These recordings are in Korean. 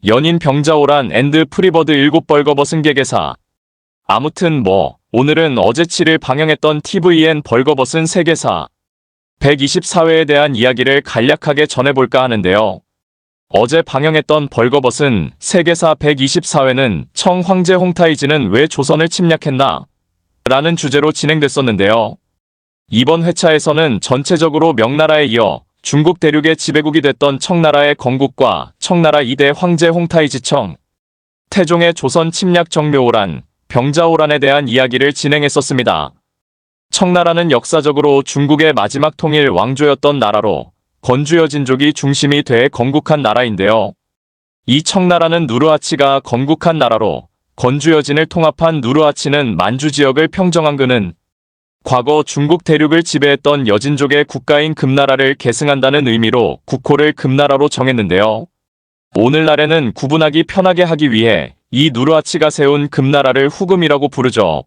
연인 병자호란 앤드 프리버드 7벌거벗은 개개사. 아무튼 오늘은 어제 7일 방영했던 tvN 벌거벗은 세계사 124회에 대한 이야기를 간략하게 전해볼까 하는데요. 어제 방영했던 벌거벗은 세계사 124회는 청 황제 홍타이지는 왜 조선을 침략했나? 라는 주제로 진행됐었는데요. 이번 회차에서는 전체적으로 명나라에 이어 중국 대륙의 지배국이 됐던 청나라의 건국과 청나라 2대 황제 홍타이지 청, 태종의 조선 침략 정묘호란, 병자호란에 대한 이야기를 진행했었습니다. 청나라는 역사적으로 중국의 마지막 통일 왕조였던 나라로 건주여진족이 중심이 돼 건국한 나라인데요. 이 청나라는 누르하치가 건국한 나라로 건주여진을 통합한 누르하치는 만주 지역을 평정한 그는 과거 중국 대륙을 지배했던 여진족의 국가인 금나라를 계승한다는 의미로 국호를 금나라로 정했는데요. 오늘날에는 구분하기 편하게 하기 위해 이 누르하치가 세운 금나라를 후금이라고 부르죠.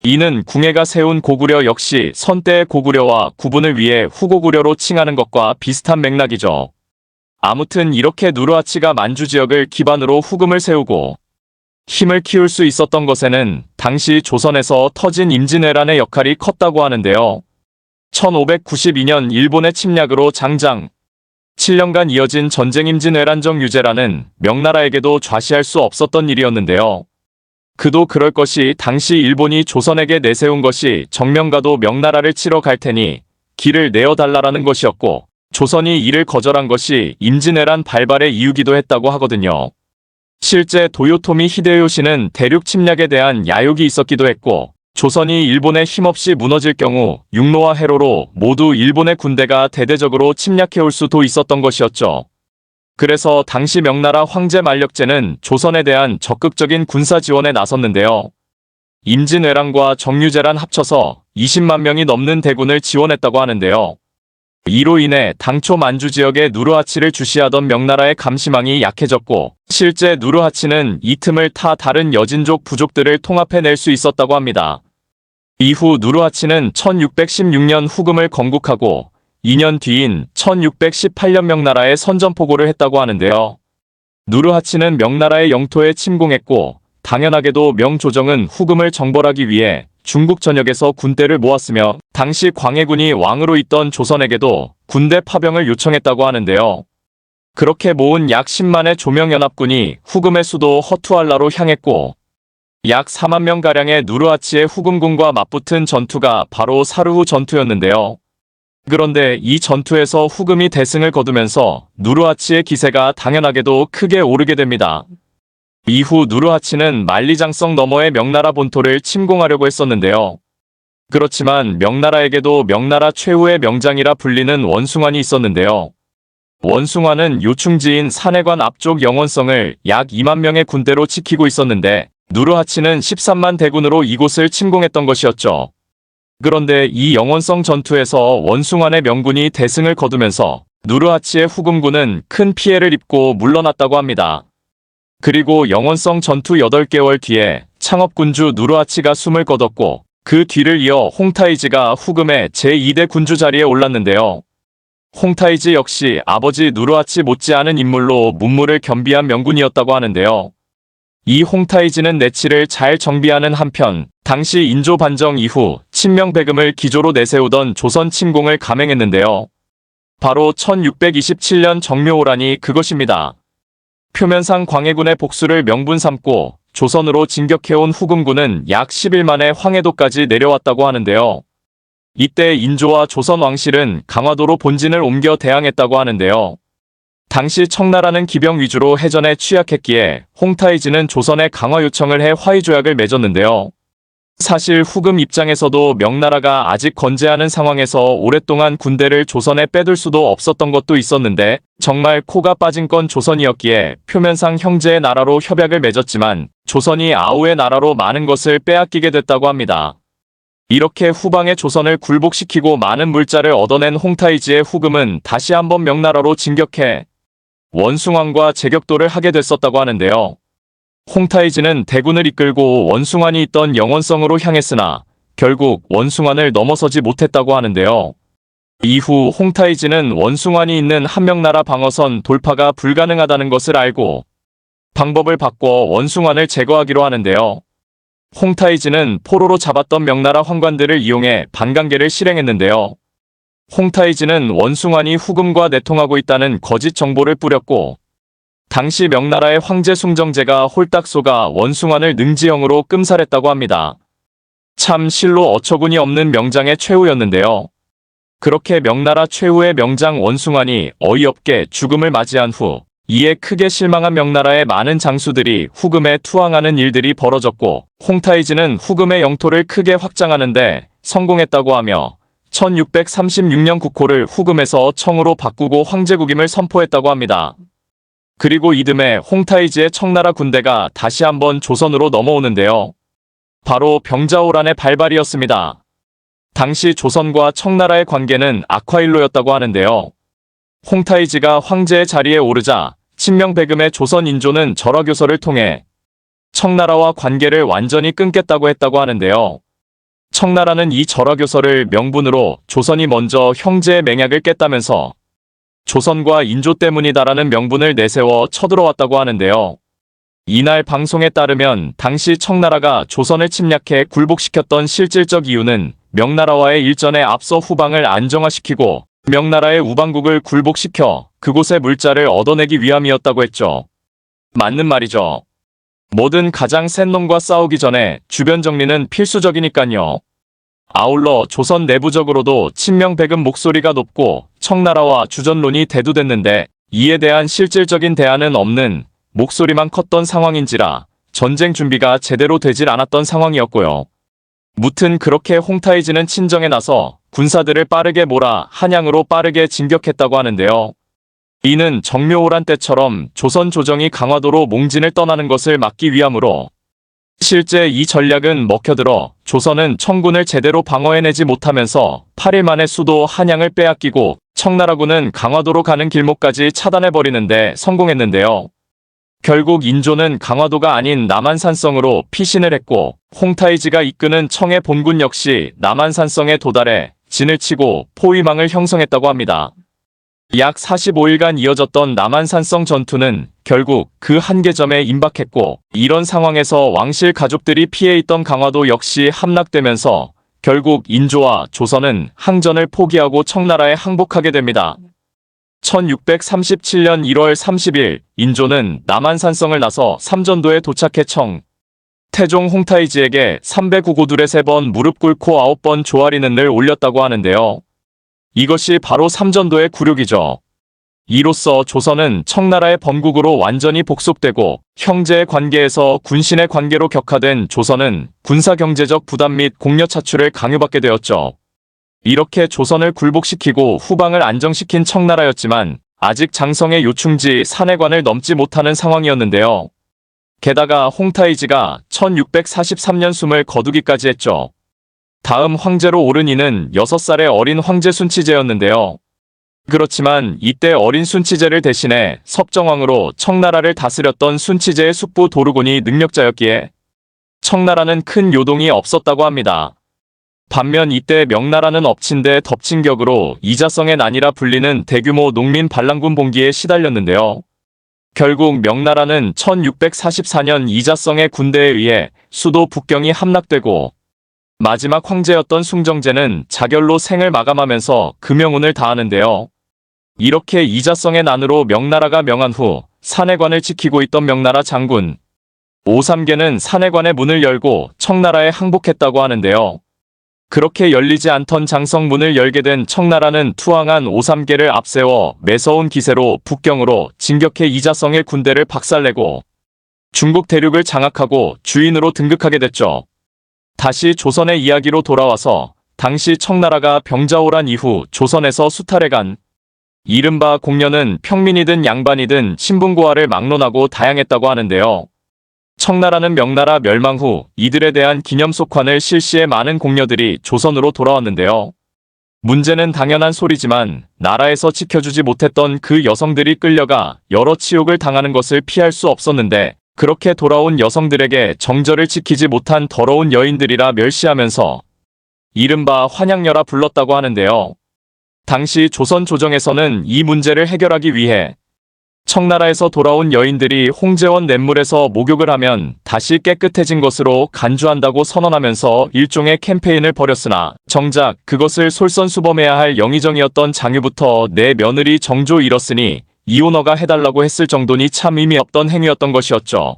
이는 궁예가 세운 고구려 역시 선대의 고구려와 구분을 위해 후고구려로 칭하는 것과 비슷한 맥락이죠. 아무튼 이렇게 누르하치가 만주 지역을 기반으로 후금을 세우고 힘을 키울 수 있었던 것에는 당시 조선에서 터진 임진왜란의 역할이 컸다고 하는데요. 1592년 일본의 침략으로 장장 7년간 이어진 전쟁 임진왜란정 유재라는 명나라에게도 좌시할 수 없었던 일이었는데요. 그도 그럴 것이 당시 일본이 조선에게 내세운 것이 정명가도 명나라를 치러 갈 테니 길을 내어달라라는 것이었고 조선이 이를 거절한 것이 임진왜란 발발의 이유기도 했다고 하거든요. 실제 도요토미 히데요시는 대륙 침략에 대한 야욕이 있었기도 했고 조선이 일본에 힘없이 무너질 경우 육로와 해로로 모두 일본의 군대가 대대적으로 침략해올 수도 있었던 것이었죠. 그래서 당시 명나라 황제 만력제는 조선에 대한 적극적인 군사 지원에 나섰는데요. 임진왜란과 정유재란 합쳐서 20만 명이 넘는 대군을 지원했다고 하는데요. 이로 인해 당초 만주 지역의 누르하치를 주시하던 명나라의 감시망이 약해졌고 실제 누르하치는 이 틈을 타 다른 여진족 부족들을 통합해낼 수 있었다고 합니다. 이후 누르하치는 1616년 후금을 건국하고 2년 뒤인 1618년 명나라에 선전포고를 했다고 하는데요. 누르하치는 명나라의 영토에 침공했고 당연하게도 명조정은 후금을 정벌하기 위해 중국 전역에서 군대를 모았으며 당시 광해군이 왕으로 있던 조선에게도 군대 파병을 요청했다고 하는데요. 그렇게 모은 약 10만의 조명연합군이 후금의 수도 허투알라로 향했고 약 4만 명가량의 누르하치의 후금군과 맞붙은 전투가 바로 사르후 전투였는데요. 그런데 이 전투에서 후금이 대승을 거두면서 누르하치의 기세가 당연하게도 크게 오르게 됩니다. 이후 누르하치는 만리장성 너머의 명나라 본토를 침공하려고 했었는데요. 그렇지만 명나라에게도 명나라 최후의 명장이라 불리는 원숭환이 있었는데요. 원숭환은 요충지인 산해관 앞쪽 영원성을 약 2만 명의 군대로 지키고 있었는데 누르하치는 13만 대군으로 이곳을 침공했던 것이었죠. 그런데 이 영원성 전투에서 원숭환의 명군이 대승을 거두면서 누르하치의 후금군은 큰 피해를 입고 물러났다고 합니다. 그리고 영원성 전투 8개월 뒤에 창업군주 누르하치가 숨을 거뒀고 그 뒤를 이어 홍타이지가 후금의 제2대 군주 자리에 올랐는데요. 홍타이지 역시 아버지 누르하치 못지않은 인물로 문무를 겸비한 명군이었다고 하는데요. 이 홍타이지는 내치를 잘 정비하는 한편 당시 인조 반정 이후 친명배금을 기조로 내세우던 조선 침공을 감행했는데요. 바로 1627년 정묘호란이 그것입니다. 표면상 광해군의 복수를 명분 삼고 조선으로 진격해온 후금군은 약 10일 만에 황해도까지 내려왔다고 하는데요. 이때 인조와 조선 왕실은 강화도로 본진을 옮겨 대항했다고 하는데요. 당시 청나라는 기병 위주로 해전에 취약했기에 홍타이지는 조선에 강화 요청을 해 화의조약을 맺었는데요. 사실 후금 입장에서도 명나라가 아직 건재하는 상황에서 오랫동안 군대를 조선에 빼둘 수도 없었던 것도 있었는데 정말 코가 빠진 건 조선이었기에 표면상 형제의 나라로 협약을 맺었지만 조선이 아우의 나라로 많은 것을 빼앗기게 됐다고 합니다. 이렇게 후방의 조선을 굴복시키고 많은 물자를 얻어낸 홍타이지의 후금은 다시 한번 명나라로 진격해 원숭환과 제격도를 하게 됐었다고 하는데요. 홍타이지는 대군을 이끌고 원숭환이 있던 영원성으로 향했으나 결국 원숭환을 넘어서지 못했다고 하는데요. 이후 홍타이지는 원숭환이 있는 한명나라 방어선 돌파가 불가능하다는 것을 알고 방법을 바꿔 원숭환을 제거하기로 하는데요. 홍타이지는 포로로 잡았던 명나라 황관들을 이용해 반강계를 실행했는데요. 홍타이지는 원숭환이 후금과 내통하고 있다는 거짓 정보를 뿌렸고, 당시 명나라의 황제 숭정제가 홀딱 속아 원숭환을 능지형으로 끔살했다고 합니다. 참 실로 어처구니 없는 명장의 최후였는데요. 그렇게 명나라 최후의 명장 원숭환이 어이없게 죽음을 맞이한 후, 이에 크게 실망한 명나라의 많은 장수들이 후금에 투항하는 일들이 벌어졌고, 홍타이지는 후금의 영토를 크게 확장하는데 성공했다고 하며 1636년 국호를 후금에서 청으로 바꾸고 황제국임을 선포했다고 합니다. 그리고 이듬해 홍타이지의 청나라 군대가 다시 한번 조선으로 넘어오는데요. 바로 병자호란의 발발이었습니다. 당시 조선과 청나라의 관계는 악화일로였다고 하는데요. 홍타이지가 황제의 자리에 오르자 친명배금의 조선 인조는 절화교서를 통해 청나라와 관계를 완전히 끊겠다고 했다고 하는데요. 청나라는 이 절화교서를 명분으로 조선이 먼저 형제의 맹약을 깼다면서 조선과 인조 때문이다라는 명분을 내세워 쳐들어왔다고 하는데요. 이날 방송에 따르면 당시 청나라가 조선을 침략해 굴복시켰던 실질적 이유는 명나라와의 일전에 앞서 후방을 안정화시키고 명나라의 우방국을 굴복시켜 그곳의 물자를 얻어내기 위함이었다고 했죠. 맞는 말이죠. 뭐든 가장 센 놈과 싸우기 전에 주변 정리는 필수적이니까요. 아울러 조선 내부적으로도 친명배금 목소리가 높고 청나라와 주전론이 대두됐는데 이에 대한 실질적인 대안은 없는 목소리만 컸던 상황인지라 전쟁 준비가 제대로 되질 않았던 상황이었고요. 무튼 그렇게 홍타이지는 친정에 나서 군사들을 빠르게 몰아 한양으로 빠르게 진격했다고 하는데요. 이는 정묘호란 때처럼 조선 조정이 강화도로 몽진을 떠나는 것을 막기 위함으로 실제 이 전략은 먹혀들어 조선은 청군을 제대로 방어해내지 못하면서 8일 만에 수도 한양을 빼앗기고 청나라군은 강화도로 가는 길목까지 차단해버리는데 성공했는데요. 결국 인조는 강화도가 아닌 남한산성으로 피신을 했고 홍타이지가 이끄는 청의 본군 역시 남한산성에 도달해 진을 치고 포위망을 형성했다고 합니다. 약 45일간 이어졌던 남한산성 전투는 결국 그 한계점에 임박했고 이런 상황에서 왕실 가족들이 피해 있던 강화도 역시 함락되면서 결국 인조와 조선은 항전을 포기하고 청나라에 항복하게 됩니다. 1637년 1월 30일 인조는 남한산성을 나서 삼전도에 도착해 태종 홍타이지에게 309고둘에 3번 무릎 꿇고 9번 조아리는 늘 올렸다고 하는데요. 이것이 바로 삼전도의 굴욕이죠. 이로써 조선은 청나라의 범국으로 완전히 복속되고 형제의 관계에서 군신의 관계로 격화된 조선은 군사경제적 부담 및 공여 차출을 강요받게 되었죠. 이렇게 조선을 굴복시키고 후방을 안정시킨 청나라였지만 아직 장성의 요충지 산해관을 넘지 못하는 상황이었는데요. 게다가 홍타이지가 1643년 숨을 거두기까지 했죠. 다음 황제로 오른 이는 6살의 어린 황제 순치제였는데요. 그렇지만 이때 어린 순치제를 대신해 섭정왕으로 청나라를 다스렸던 순치제의 숙부 도르곤이 능력자였기에 청나라는 큰 요동이 없었다고 합니다. 반면 이때 명나라는 엎친 데 덮친 격으로 이자성의 난이라 불리는 대규모 농민 반란군 봉기에 시달렸는데요. 결국 명나라는 1644년 이자성의 군대에 의해 수도 북경이 함락되고 마지막 황제였던 숭정제는 자결로 생을 마감하면서 금영운을 다하는데요. 이렇게 이자성의 난으로 명나라가 명한 후 산해관을 지키고 있던 명나라 장군 오삼계는 산해관의 문을 열고 청나라에 항복했다고 하는데요. 그렇게 열리지 않던 장성문을 열게 된 청나라는 투항한 오삼계를 앞세워 매서운 기세로 북경으로 진격해 이자성의 군대를 박살내고 중국 대륙을 장악하고 주인으로 등극하게 됐죠. 다시 조선의 이야기로 돌아와서 당시 청나라가 병자호란 이후 조선에서 수탈해간 이른바 공려는 평민이든 양반이든 신분고하를 막론하고 다양했다고 하는데요. 청나라는 명나라 멸망 후 이들에 대한 기념 속환을 실시해 많은 공려들이 조선으로 돌아왔는데요. 문제는 당연한 소리지만 나라에서 지켜주지 못했던 그 여성들이 끌려가 여러 치욕을 당하는 것을 피할 수 없었는데 그렇게 돌아온 여성들에게 정절을 지키지 못한 더러운 여인들이라 멸시하면서 이른바 환양녀라 불렀다고 하는데요. 당시 조선 조정에서는 이 문제를 해결하기 위해 청나라에서 돌아온 여인들이 홍제원 냇물에서 목욕을 하면 다시 깨끗해진 것으로 간주한다고 선언하면서 일종의 캠페인을 벌였으나 정작 그것을 솔선수범해야 할 영의정이었던 장유부터 내 며느리 정조 잃었으니 이혼허가 해달라고 했을 정도니 참 의미 없던 행위였던 것이었죠.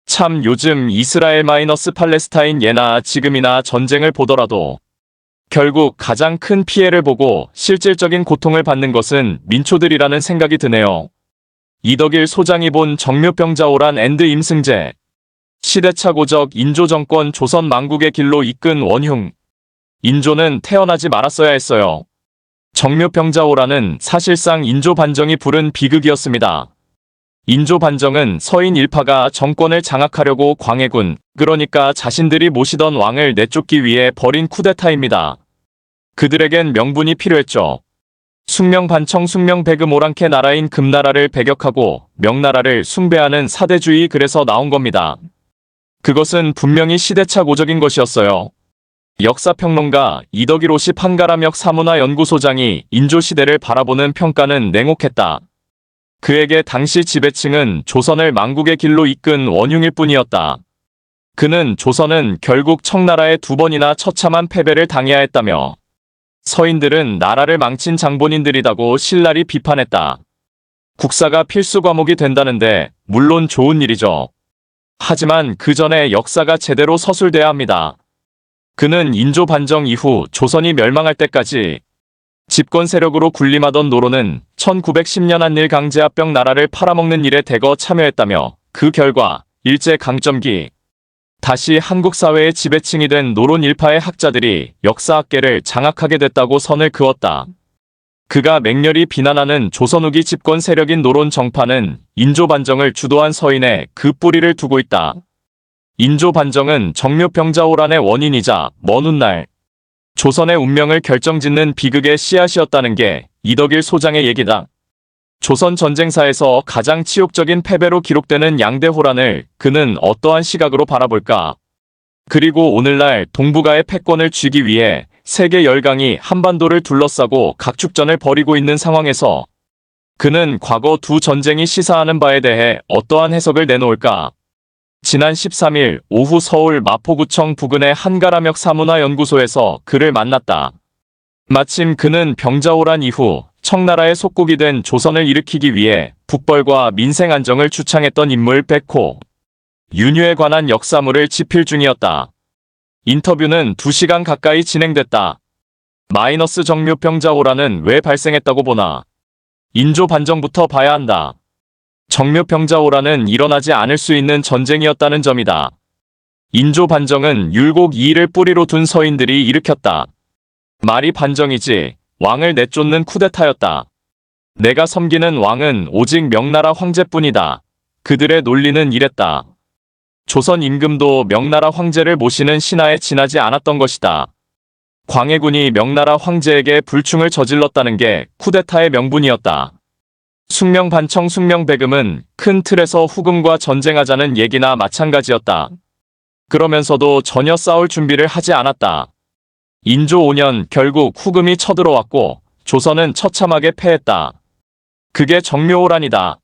참 요즘 이스라엘 팔레스타인 예나 지금이나 전쟁을 보더라도 결국 가장 큰 피해를 보고 실질적인 고통을 받는 것은 민초들이라는 생각이 드네요. 이덕일 소장이 본 정묘병자호란 앤드 임승재. 시대착오적 인조 정권 조선 망국의 길로 이끈 원흉. 인조는 태어나지 말았어야 했어요. 정묘병자호란은 사실상 인조 반정이 부른 비극이었습니다. 인조 반정은 서인 일파가 정권을 장악하려고 광해군, 그러니까 자신들이 모시던 왕을 내쫓기 위해 벌인 쿠데타입니다. 그들에겐 명분이 필요했죠. 숭명반청 숭명배금 오랑캐 나라인 금나라를 배격하고 명나라를 숭배하는 사대주의, 그래서 나온 겁니다. 그것은 분명히 시대착오적인 것이었어요. 역사평론가 이덕일 51가람역 사문화연구소장이 인조시대를 바라보는 평가는 냉혹했다. 그에게 당시 지배층은 조선을 망국의 길로 이끈 원흉일 뿐이었다. 그는 조선은 결국 청나라에 2번이나 처참한 패배를 당해야 했다며 서인들은 나라를 망친 장본인들이라고 신랄히 비판했다. 국사가 필수 과목이 된다는데 물론 좋은 일이죠. 하지만 그 전에 역사가 제대로 서술돼야 합니다. 그는 인조 반정 이후 조선이 멸망할 때까지 집권 세력으로 군림하던 노론은 1910년 한일 강제합병 나라를 팔아먹는 일에 대거 참여했다며 그 결과 일제강점기 다시 한국 사회의 지배층이 된 노론 일파의 학자들이 역사학계를 장악하게 됐다고 선을 그었다. 그가 맹렬히 비난하는 조선 후기 집권 세력인 노론 정파는 인조 반정을 주도한 서인에 그 뿌리를 두고 있다. 인조 반정은 정묘병자호란의 원인이자 먼 훗날 조선의 운명을 결정짓는 비극의 씨앗이었다는 게 이덕일 소장의 얘기다. 조선 전쟁사에서 가장 치욕적인 패배로 기록되는 양대호란을 그는 어떠한 시각으로 바라볼까? 그리고 오늘날 동북아의 패권을 쥐기 위해 세계 열강이 한반도를 둘러싸고 각축전을 벌이고 있는 상황에서 그는 과거 두 전쟁이 시사하는 바에 대해 어떠한 해석을 내놓을까? 지난 13일 오후 서울 마포구청 부근의 한가람역 사문화연구소에서 그를 만났다. 마침 그는 병자호란 이후 청나라의 속국이 된 조선을 일으키기 위해 북벌과 민생 안정을 주창했던 인물 백호 윤유에 관한 역사물을 집필 중이었다. 인터뷰는 2시간 가까이 진행됐다. 정묘병자호란은 왜 발생했다고 보나? 인조 반정부터 봐야 한다. 정묘병자호란은 일어나지 않을 수 있는 전쟁이었다는 점이다. 인조 반정은 율곡 이의를 뿌리로 둔 서인들이 일으켰다. 말이 반정이지 왕을 내쫓는 쿠데타였다. 내가 섬기는 왕은 오직 명나라 황제뿐이다. 그들의 논리는 이랬다. 조선 임금도 명나라 황제를 모시는 신하에 지나지 않았던 것이다. 광해군이 명나라 황제에게 불충을 저질렀다는 게 쿠데타의 명분이었다. 숭명반청 숭명배금은 큰 틀에서 후금과 전쟁하자는 얘기나 마찬가지였다. 그러면서도 전혀 싸울 준비를 하지 않았다. 인조 5년 결국 후금이 쳐들어왔고 조선은 처참하게 패했다. 그게 정묘호란이다.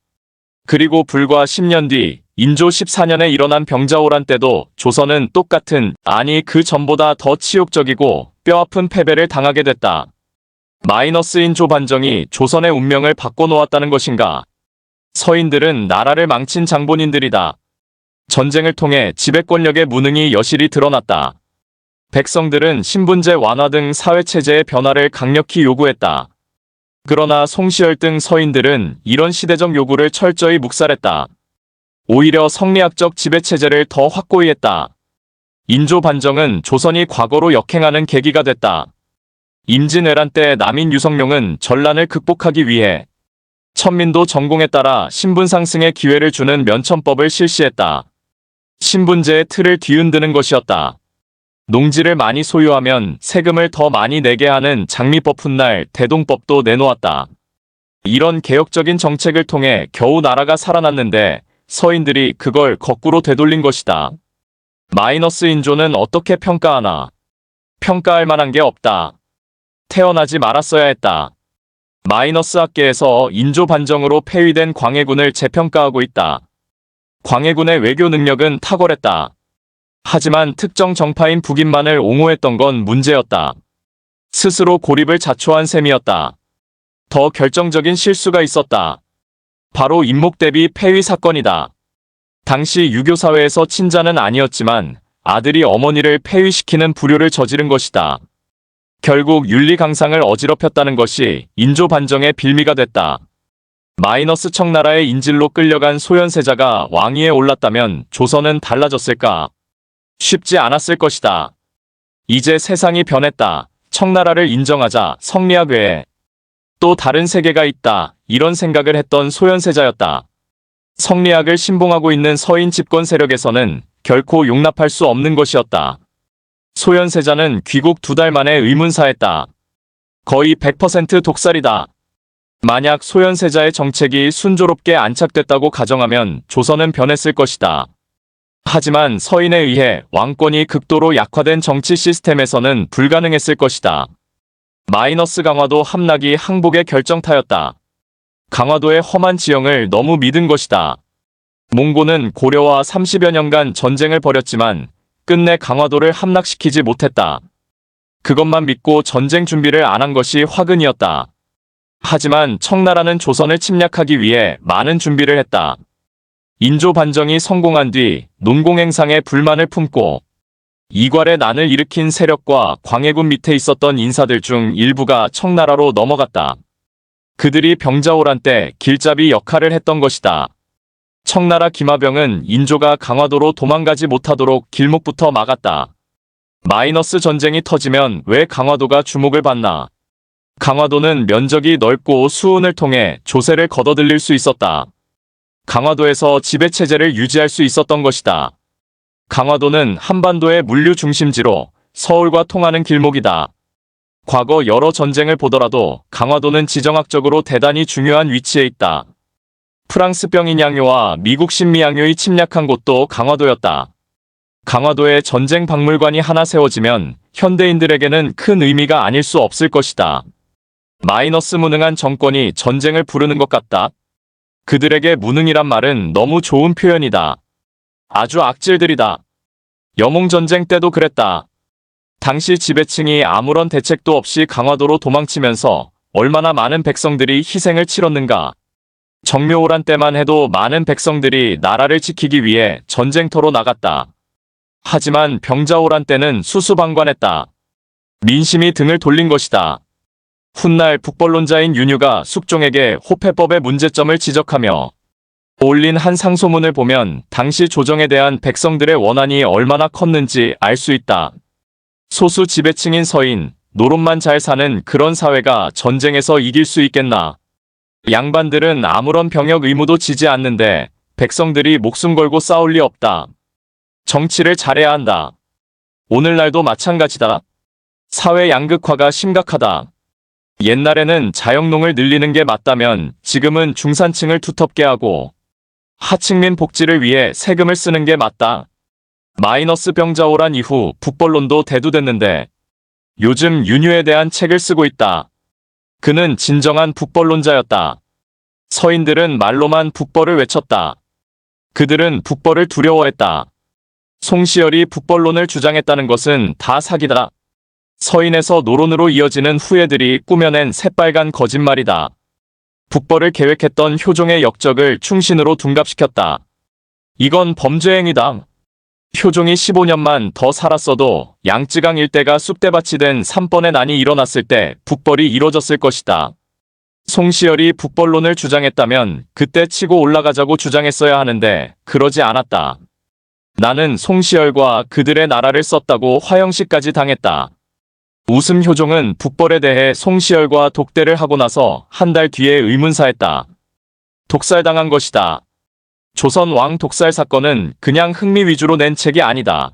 그리고 불과 10년 뒤 인조 14년에 일어난 병자호란 때도 조선은 똑같은, 아니 그 전보다 더 치욕적이고 뼈아픈 패배를 당하게 됐다. 인조 반정이 조선의 운명을 바꿔놓았다는 것인가? 서인들은 나라를 망친 장본인들이다. 전쟁을 통해 지배 권력의 무능이 여실히 드러났다. 백성들은 신분제 완화 등 사회체제의 변화를 강력히 요구했다. 그러나 송시열 등 서인들은 이런 시대적 요구를 철저히 묵살했다. 오히려 성리학적 지배체제를 더 확고히 했다. 인조 반정은 조선이 과거로 역행하는 계기가 됐다. 임진왜란 때 남인 유성룡은 전란을 극복하기 위해 천민도 전공에 따라 신분 상승의 기회를 주는 면천법을 실시했다. 신분제의 틀을 뒤흔드는 것이었다. 농지를 많이 소유하면 세금을 더 많이 내게 하는 장미법 훗날 대동법도 내놓았다. 이런 개혁적인 정책을 통해 겨우 나라가 살아났는데 서인들이 그걸 거꾸로 되돌린 것이다. 인조는 어떻게 평가하나? 평가할 만한 게 없다. 태어나지 말았어야 했다. 마이너스 학계에서 인조 반정으로 폐위된 광해군을 재평가하고 있다. 광해군의 외교 능력은 탁월했다. 하지만 특정 정파인 북인만을 옹호했던 건 문제였다. 스스로 고립을 자초한 셈이었다. 더 결정적인 실수가 있었다. 바로 인목 대비 폐위 사건이다. 당시 유교사회에서 친자는 아니었지만 아들이 어머니를 폐위시키는 불효를 저지른 것이다. 결국 윤리 강상을 어지럽혔다는 것이 인조 반정의 빌미가 됐다. 마이너스 청나라의 인질로 끌려간 소현세자가 왕위에 올랐다면 조선은 달라졌을까? 쉽지 않았을 것이다. 이제 세상이 변했다. 청나라를 인정하자. 성리학 외에 또 다른 세계가 있다. 이런 생각을 했던 소현세자였다. 성리학을 신봉하고 있는 서인 집권 세력에서는 결코 용납할 수 없는 것이었다. 소현세자는 귀국 2달 만에 의문사했다. 거의 100% 독살이다. 만약 소현세자의 정책이 순조롭게 안착됐다고 가정하면 조선은 변했을 것이다. 하지만 서인에 의해 왕권이 극도로 약화된 정치 시스템에서는 불가능했을 것이다. 마이너스 강화도 함락이 항복의 결정타였다. 강화도의 험한 지형을 너무 믿은 것이다. 몽고는 고려와 30여 년간 전쟁을 벌였지만 끝내 강화도를 함락시키지 못했다. 그것만 믿고 전쟁 준비를 안 한 것이 화근이었다. 하지만 청나라는 조선을 침략하기 위해 많은 준비를 했다. 인조 반정이 성공한 뒤 논공행상에 불만을 품고 이괄의 난을 일으킨 세력과 광해군 밑에 있었던 인사들 중 일부가 청나라로 넘어갔다. 그들이 병자호란 때 길잡이 역할을 했던 것이다. 청나라 김하병은 인조가 강화도로 도망가지 못하도록 길목부터 막았다. 마이너스 전쟁이 터지면 왜 강화도가 주목을 받나? 강화도는 면적이 넓고 수운을 통해 조세를 걷어들일 수 있었다. 강화도에서 지배체제를 유지할 수 있었던 것이다. 강화도는 한반도의 물류 중심지로 서울과 통하는 길목이다. 과거 여러 전쟁을 보더라도 강화도는 지정학적으로 대단히 중요한 위치에 있다. 프랑스병인 양요와 미국 신미 양요이 침략한 곳도 강화도였다. 강화도에 전쟁 박물관이 하나 세워지면 현대인들에게는 큰 의미가 아닐 수 없을 것이다. 마이너스 무능한 정권이 전쟁을 부르는 것 같다. 그들에게 무능이란 말은 너무 좋은 표현이다. 아주 악질들이다. 영웅전쟁 때도 그랬다. 당시 지배층이 아무런 대책도 없이 강화도로 도망치면서 얼마나 많은 백성들이 희생을 치렀는가. 정묘호란 때만 해도 많은 백성들이 나라를 지키기 위해 전쟁터로 나갔다. 하지만 병자호란 때는 수수방관했다. 민심이 등을 돌린 것이다. 훗날 북벌론자인 윤유가 숙종에게 호패법의 문제점을 지적하며 올린 한 상소문을 보면 당시 조정에 대한 백성들의 원한이 얼마나 컸는지 알 수 있다. 소수 지배층인 서인, 노론만 잘 사는 그런 사회가 전쟁에서 이길 수 있겠나. 양반들은 아무런 병역 의무도 지지 않는데 백성들이 목숨 걸고 싸울 리 없다. 정치를 잘해야 한다. 오늘날도 마찬가지다. 사회 양극화가 심각하다. 옛날에는 자영농을 늘리는 게 맞다면 지금은 중산층을 두텁게 하고 하층민 복지를 위해 세금을 쓰는 게 맞다. 마이너스 병자호란 이후 북벌론도 대두됐는데 요즘 윤유에 대한 책을 쓰고 있다. 그는 진정한 북벌론자였다. 서인들은 말로만 북벌을 외쳤다. 그들은 북벌을 두려워했다. 송시열이 북벌론을 주장했다는 것은 다 사기다. 서인에서 노론으로 이어지는 후예들이 꾸며낸 새빨간 거짓말이다. 북벌을 계획했던 효종의 역적을 충신으로 둔갑시켰다. 이건 범죄 행위다. 효종이 15년만 더 살았어도 양쯔강 일대가 쑥대밭이 된 3번의 난이 일어났을 때 북벌이 이뤄졌을 것이다. 송시열이 북벌론을 주장했다면 그때 치고 올라가자고 주장했어야 하는데 그러지 않았다. 나는 송시열과 그들의 나라를 썼다고 화형식까지 당했다. 우슴 효종은 북벌에 대해 송시열과 독대를 하고 나서 한 달 뒤에 의문사했다. 독살당한 것이다. 조선 왕 독살 사건은 그냥 흥미 위주로 낸 책이 아니다.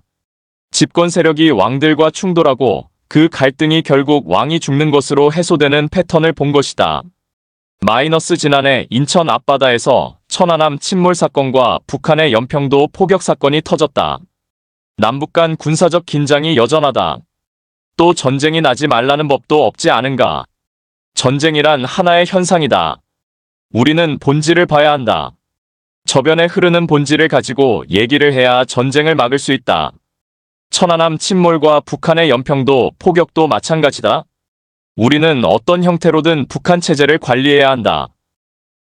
집권 세력이 왕들과 충돌하고 그 갈등이 결국 왕이 죽는 것으로 해소되는 패턴을 본 것이다. 마이너스 지난해 인천 앞바다에서 천안함 침몰 사건과 북한의 연평도 포격 사건이 터졌다. 남북 간 군사적 긴장이 여전하다. 또 전쟁이 나지 말라는 법도 없지 않은가. 전쟁이란 하나의 현상이다. 우리는 본질을 봐야 한다. 저변에 흐르는 본질을 가지고 얘기를 해야 전쟁을 막을 수 있다. 천안함 침몰과 북한의 연평도 포격도 마찬가지다. 우리는 어떤 형태로든 북한 체제를 관리해야 한다.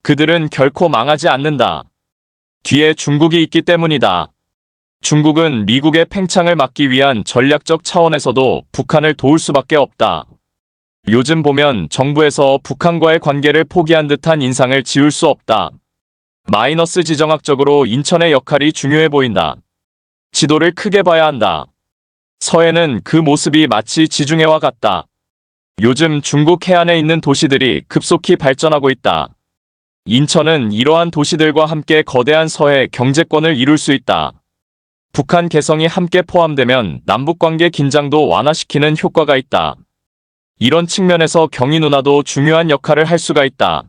그들은 결코 망하지 않는다. 뒤에 중국이 있기 때문이다. 중국은 미국의 팽창을 막기 위한 전략적 차원에서도 북한을 도울 수밖에 없다. 요즘 보면 정부에서 북한과의 관계를 포기한 듯한 인상을 지울 수 없다. 마이너스 지정학적으로 인천의 역할이 중요해 보인다. 지도를 크게 봐야 한다. 서해는 그 모습이 마치 지중해와 같다. 요즘 중국 해안에 있는 도시들이 급속히 발전하고 있다. 인천은 이러한 도시들과 함께 거대한 서해 경제권을 이룰 수 있다. 북한 개성이 함께 포함되면 남북관계 긴장도 완화시키는 효과가 있다. 이런 측면에서 경희 누나도 중요한 역할을 할 수가 있다.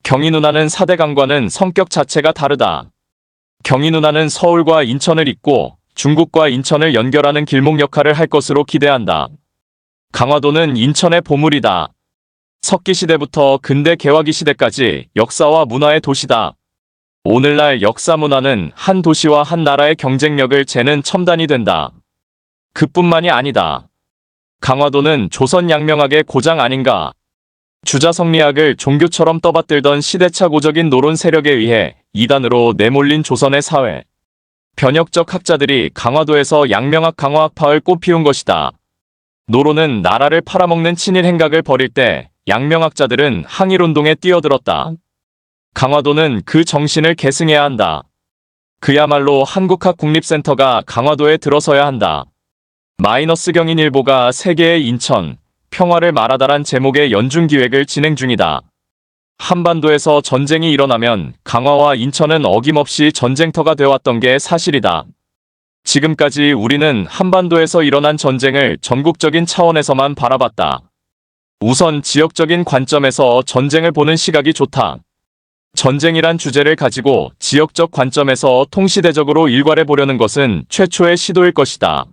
경희 누나는 4대 강과는 성격 자체가 다르다. 경희 누나는 서울과 인천을 잇고 중국과 인천을 연결하는 길목 역할을 할 것으로 기대한다. 강화도는 인천의 보물이다. 석기시대부터 근대 개화기 시대까지 역사와 문화의 도시다. 오늘날 역사 문화는 한 도시와 한 나라의 경쟁력을 재는 첨단이 된다. 그뿐만이 아니다. 강화도는 조선 양명학의 고장 아닌가. 주자성리학을 종교처럼 떠받들던 시대착오적인 노론 세력에 의해 이단으로 내몰린 조선의 사회. 변혁적 학자들이 강화도에서 양명학 강화학파를 꽃피운 것이다. 노론은 나라를 팔아먹는 친일 행각을 벌일 때 양명학자들은 항일운동에 뛰어들었다. 강화도는 그 정신을 계승해야 한다. 그야말로 한국학 국립센터가 강화도에 들어서야 한다. 마이너스 경인일보가 세계의 인천, 평화를 말하다란 제목의 연중기획을 진행 중이다. 한반도에서 전쟁이 일어나면 강화와 인천은 어김없이 전쟁터가 되어왔던 게 사실이다. 지금까지 우리는 한반도에서 일어난 전쟁을 전국적인 차원에서만 바라봤다. 우선 지역적인 관점에서 전쟁을 보는 시각이 좋다. 전쟁이란 주제를 가지고 지역적 관점에서 통시대적으로 일괄해 보려는 것은 최초의 시도일 것이다.